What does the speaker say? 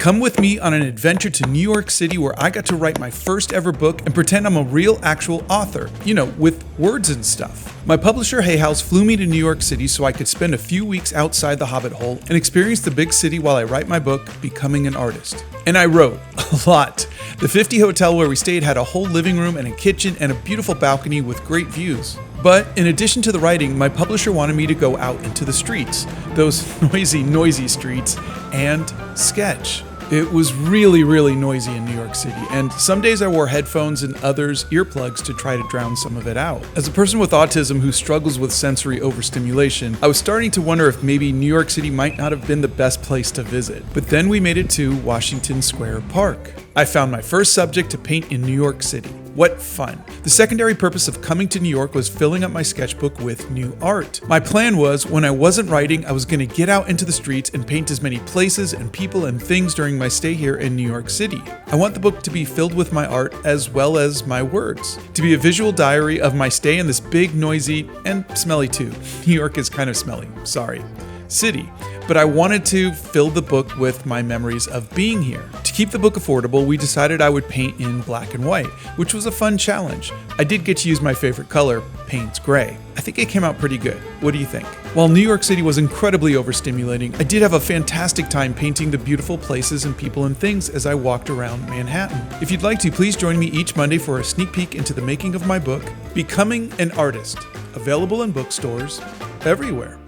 Come with me on an adventure to New York City where I got to write my first ever book and pretend I'm a real actual author, with words and stuff. My publisher Hay House flew me to New York City so I could spend a few weeks outside the Hobbit hole and experience the big city while I write my book, Becoming an Artist. And I wrote a lot. The 50 hotel where we stayed had a whole living room and a kitchen and a beautiful balcony with great views. But in addition to the writing, my publisher wanted me to go out into the streets, those noisy streets, and sketch. It was really noisy in New York City, and some days I wore headphones and others earplugs to try to drown some of it out. As a person with autism who struggles with sensory overstimulation, I was starting to wonder if maybe New York City might not have been the best place to visit. But then we made it to Washington Square Park. I found my first subject to paint in New York City. What fun. The secondary purpose of coming to New York was filling up my sketchbook with new art. My plan was, when I wasn't writing, I was going to get out into the streets and paint as many places and people and things during my stay here in New York City. I want the book to be filled with my art as well as my words, to be a visual diary of my stay in this big, noisy, and smelly too. New York is kind of smelly, sorry. City, but I wanted to fill the book with my memories of being here. To keep the book affordable, we decided I would paint in black and white, which was a fun challenge. I did get to use my favorite color, Payne's Gray. I think it came out pretty good. What do you think? While New York City was incredibly overstimulating, I did have a fantastic time painting the beautiful places and people and things as I walked around Manhattan. If you'd like to, please join me each Monday for a sneak peek into the making of my book, Becoming an Artist, available in bookstores everywhere.